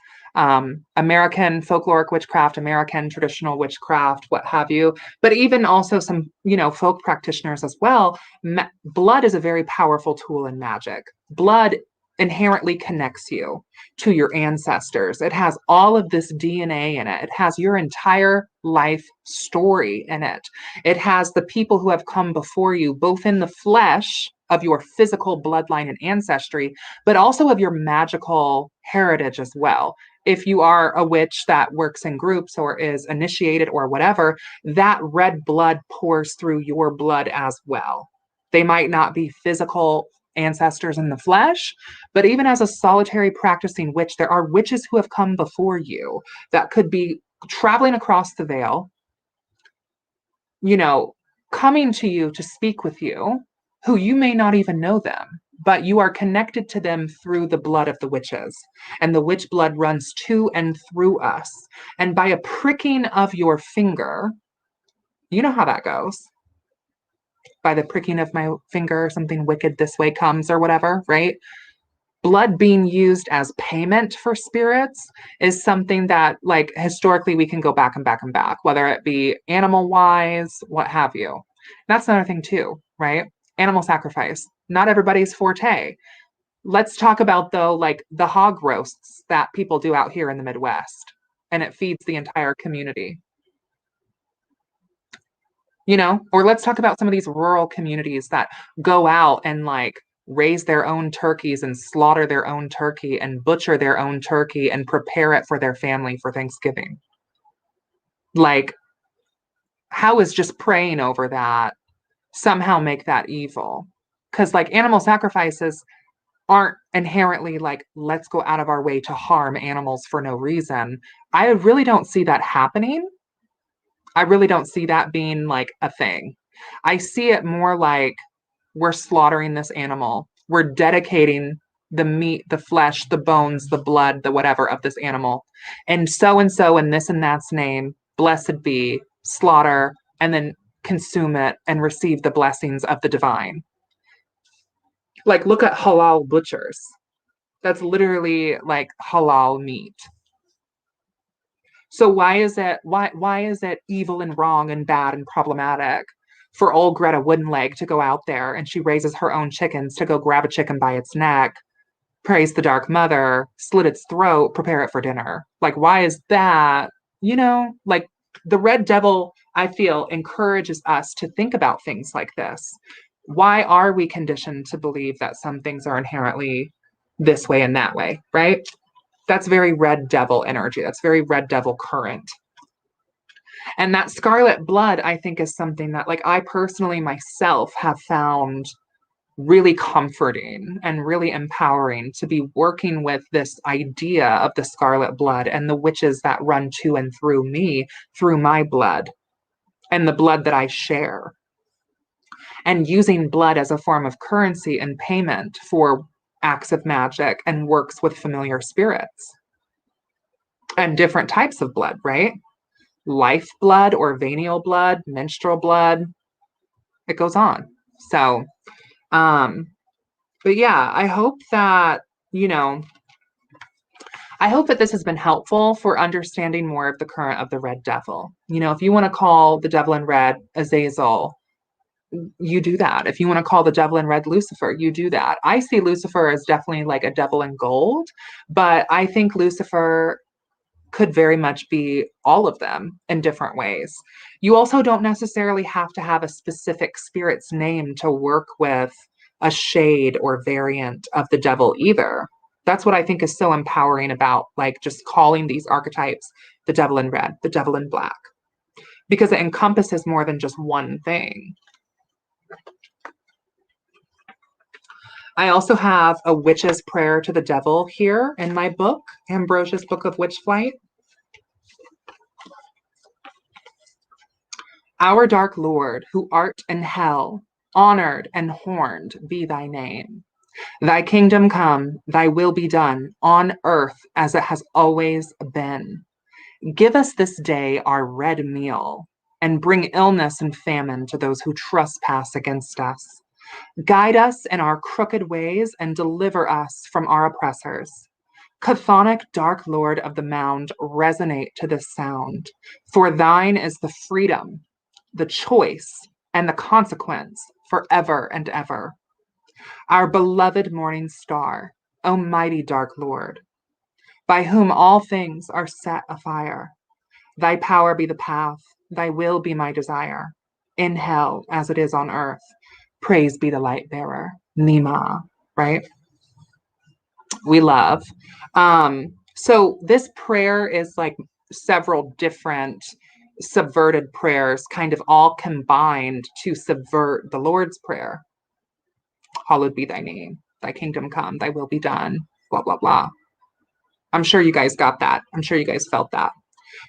American folkloric witchcraft, American traditional witchcraft, what have you, but even also some, folk practitioners as well. Blood is a very powerful tool in magic. Blood inherently connects you to your ancestors. It has all of this DNA in it. It has your entire life story in it. It has the people who have come before you, both in the flesh of your physical bloodline and ancestry, but also of your magical heritage as well. If you are a witch that works in groups or is initiated or whatever, that red blood pours through your blood as well. They might not be physical ancestors in the flesh, but even as a solitary practicing witch, there are witches who have come before you that could be traveling across the veil, coming to you to speak with you, who you may not even know them, but you are connected to them through the blood of the witches. And the witch blood runs to and through us. And by a pricking of your finger, you know how that goes. By the pricking of my finger, something wicked this way comes, or whatever, right? Blood being used as payment for spirits is something that, like, historically we can go back and back and back, whether it be animal wise, what have you. That's another thing too, right? Animal sacrifice, not everybody's forte. Let's talk about, though, like the hog roasts that people do out here in the Midwest, and it feeds the entire community. Or let's talk about some of these rural communities that go out and like raise their own turkeys and slaughter their own turkey and butcher their own turkey and prepare it for their family for Thanksgiving. Like, how is just praying over that somehow make that evil? Because like animal sacrifices aren't inherently like, let's go out of our way to harm animals for no reason. I really don't see that happening. I really don't see that being like a thing. I see it more like we're slaughtering this animal. We're dedicating the meat, the flesh, the bones, the blood, the whatever of this animal. And so in this and that's name, blessed be, slaughter, and then consume it and receive the blessings of the divine. Like, look at halal butchers. That's literally like halal meat. So why is it evil and wrong and bad and problematic for old Greta Woodenleg to go out there and she raises her own chickens to go grab a chicken by its neck, praise the Dark Mother, slit its throat, prepare it for dinner? Like, why is that? Like the Red Devil, I feel, encourages us to think about things like this. Why are we conditioned to believe that some things are inherently this way and that way, right? That's very Red Devil energy. That's very Red Devil current. And that scarlet blood, I think, is something that, like, I personally myself have found really comforting and really empowering to be working with this idea of the scarlet blood and the witches that run to and through me, through my blood and the blood that I share, and using blood as a form of currency and payment for acts of magic and works with familiar spirits and different types of blood, right? Life blood or venial blood, menstrual blood, it goes on. So, but yeah, I hope that, I hope that this has been helpful for understanding more of the current of the red devil. If you want to call the devil in red Azazel, you do that. If you want to call the devil in red Lucifer, you do that. I see Lucifer as definitely like a devil in gold, but I think Lucifer could very much be all of them in different ways. You also don't necessarily have to have a specific spirit's name to work with a shade or variant of the devil either. That's what I think is so empowering about like just calling these archetypes the devil in red, the devil in black, because it encompasses more than just one thing. I also have a witch's prayer to the devil here in my book, Ambrosia's Book of Witchflight. Our dark Lord, who art in hell, honored and horned be thy name. Thy kingdom come, thy will be done, on earth as it has always been. Give us this day our red meal, and bring illness and famine to those who trespass against us. Guide us in our crooked ways and deliver us from our oppressors. Chthonic dark Lord of the mound, resonate to this sound, for thine is the freedom, the choice, and the consequence forever and ever. Our beloved morning star, O mighty dark Lord, by whom all things are set afire, thy power be the path, thy will be my desire, in hell as it is on earth. Praise be the light bearer, Nima, right? We love. So this prayer is like several different subverted prayers kind of all combined to subvert the Lord's Prayer. Hallowed be thy name, thy kingdom come, thy will be done, blah, blah, blah. I'm sure you guys got that. I'm sure you guys felt that.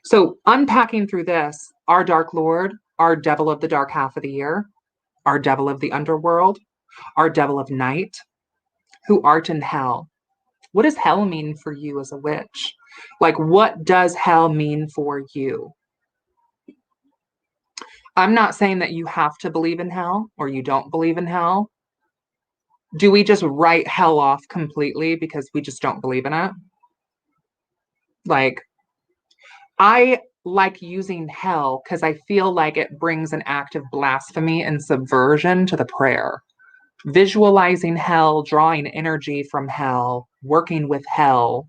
So unpacking through this, our dark Lord, our devil of the dark half of the year, our devil of the underworld, our devil of night, who art in hell. What does hell mean for you as a witch? Like, what does hell mean for you? I'm not saying that you have to believe in hell or you don't believe in hell. Do we just write hell off completely because we just don't believe in it? Like, I like using hell because I feel like it brings an act of blasphemy and subversion to the prayer. Visualizing hell, drawing energy from hell, working with hell,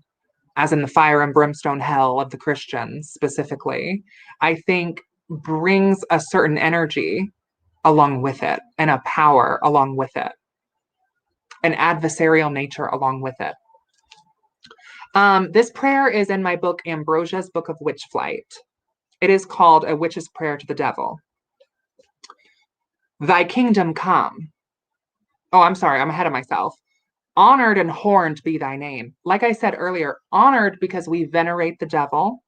as in the fire and brimstone hell of the Christians specifically, I think brings a certain energy along with it and a power along with it, an adversarial nature along with it. This prayer is in my book, Ambrosia's Book of Witchflight. It is called A Witch's Prayer to the Devil. Thy kingdom come. Oh, I'm sorry, I'm ahead of myself. Honored and horned be thy name. Like I said earlier, honored because we venerate the devil,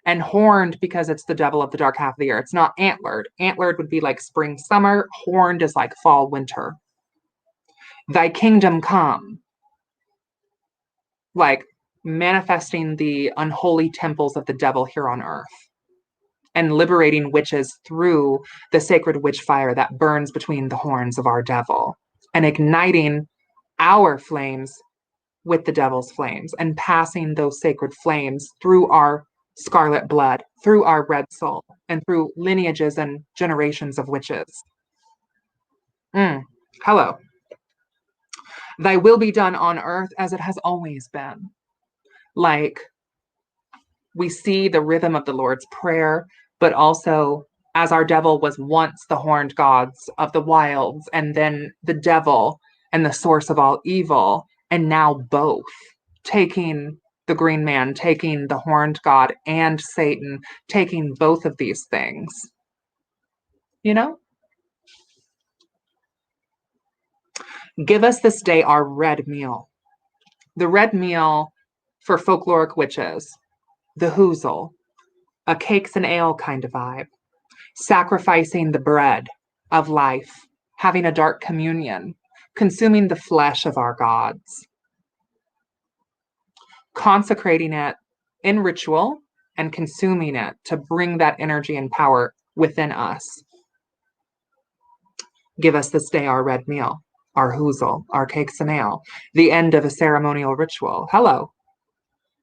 and horned because it's the devil of the dark half of the year. It's not antlered. Antlered would be like spring, summer. Horned is like fall, winter. Thy kingdom come. Like manifesting the unholy temples of the devil here on earth and liberating witches through the sacred witch fire that burns between the horns of our devil and igniting our flames with the devil's flames and passing those sacred flames through our scarlet blood, through our red soul, and through lineages and generations of witches. Hello. Thy will be done on earth as it has always been. Like, we see the rhythm of the Lord's Prayer, but also as our devil was once the horned gods of the wilds, and then the devil and the source of all evil, and now both, taking the green man, taking the horned god and Satan, taking both of these things. You know? Give us this day our red meal. The red meal for folkloric witches, the hoozle, a cakes and ale kind of vibe, sacrificing the bread of life, having a dark communion, consuming the flesh of our gods, consecrating it in ritual and consuming it to bring that energy and power within us. Give us this day our red meal, our hoozle, our cakes and ale, the end of a ceremonial ritual. Hello.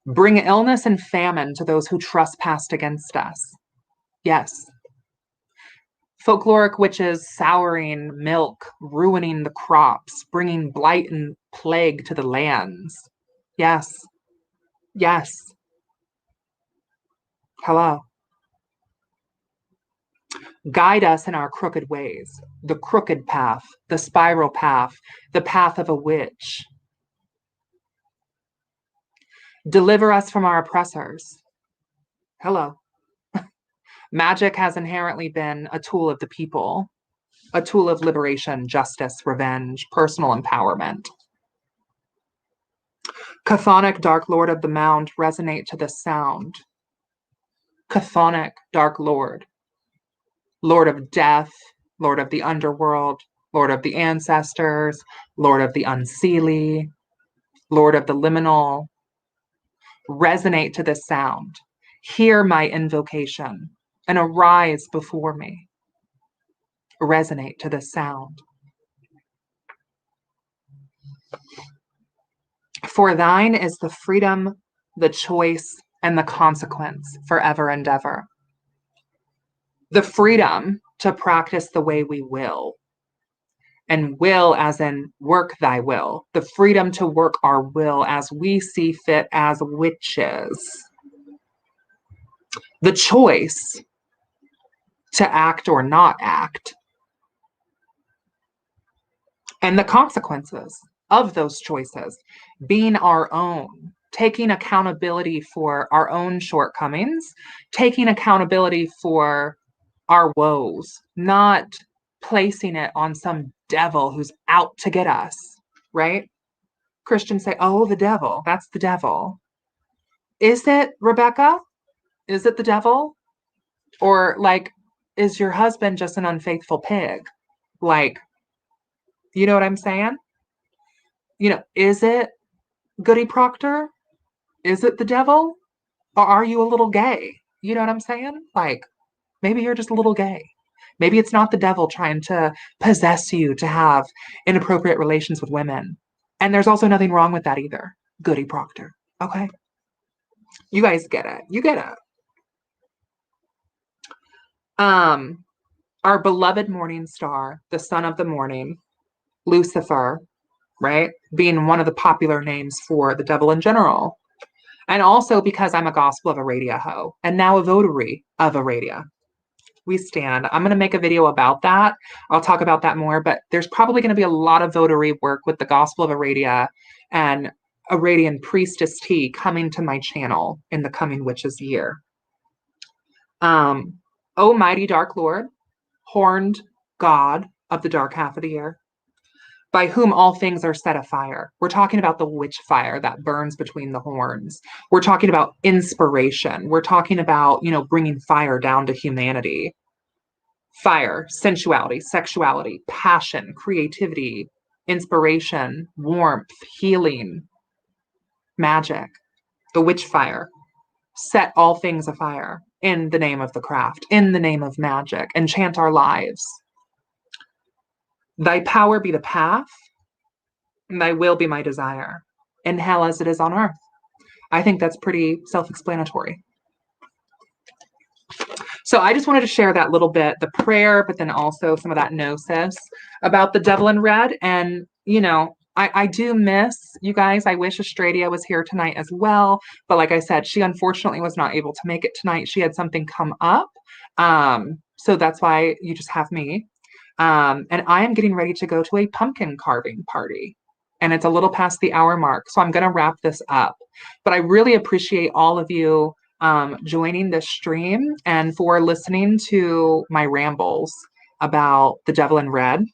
Bring illness and famine to those who trespassed against us. Yes. Folkloric witches souring milk, ruining the crops, bringing blight and plague to the lands. Yes. Yes. Hello. Guide us in our crooked ways, the crooked path, the spiral path, the path of a witch. Deliver us from our oppressors. Hello. Magic has inherently been a tool of the people, a tool of liberation, justice, revenge, personal empowerment. Chthonic Dark Lord of the Mound, resonate to this sound. Chthonic Dark Lord, Lord of Death, Lord of the Underworld, Lord of the Ancestors, Lord of the Unseelie, Lord of the Liminal. Resonate to this sound. Hear my invocation and arise before me. Resonate to this sound. For thine is the freedom, the choice, and the consequence forever and ever. The freedom to practice the way we will. And will as in work thy will. The freedom to work our will as we see fit as witches. The choice to act or not act. And the consequences of those choices being our own, taking accountability for our own shortcomings, taking accountability for our woes, not placing it on some devil who's out to get us, right? Christians say, oh, the devil, that's the devil. Is it, Rebecca? Is it the devil? Or like, is your husband just an unfaithful pig? Like, you know what I'm saying? You know, is it Goody Proctor? Is it the devil? Or are you a little gay? You know what I'm saying? Like, maybe you're just a little gay. Maybe it's not the devil trying to possess you to have inappropriate relations with women. And there's also nothing wrong with that either. Goody Proctor. Okay? You guys get it. You get it. Our beloved morning star, the son of the morning, Lucifer, right? Being one of the popular names for the devil in general. And also because I'm a gospel of Aradia hoe and now a votary of Aradia. We stand. I'm going to make a video about that. I'll talk about that more, but there's probably going to be a lot of votary work with the gospel of Aradia and Aradian priestess tea coming to my channel in the coming witches year. O mighty dark Lord, horned God of the dark half of the year, by whom all things are set afire. We're talking about the witch fire that burns between the horns. We're talking about inspiration. We're talking about, you know, bringing fire down to humanity. Fire, sensuality, sexuality, passion, creativity, inspiration, warmth, healing, magic. The witch fire. Set all things afire in the name of the craft, in the name of magic. Enchant our lives. Thy power be the path, and thy will be my desire, in hell as it is on earth. I think that's pretty self-explanatory. So I just wanted to share that little bit, the prayer, but then also some of that gnosis about the devil in red. And, you know, I do miss you guys. I wish Estradia was here tonight as well. But like I said, she unfortunately was not able to make it tonight. She had something come up. So that's why you just have me. And I am getting ready to go to a pumpkin carving party. And it's a little past the hour mark. So I'm going to wrap this up. But I really appreciate all of you joining this stream and for listening to my rambles about the devil in red.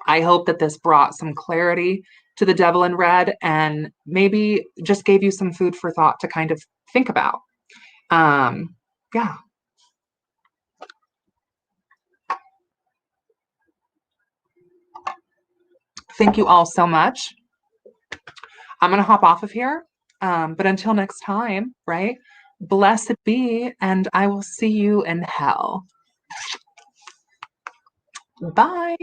I hope that this brought some clarity to the devil in red and maybe just gave you some food for thought to kind of think about. Yeah. Thank you all so much. I'm going to hop off of here. But until next time, right? Blessed be, and I will see you in hell. Bye.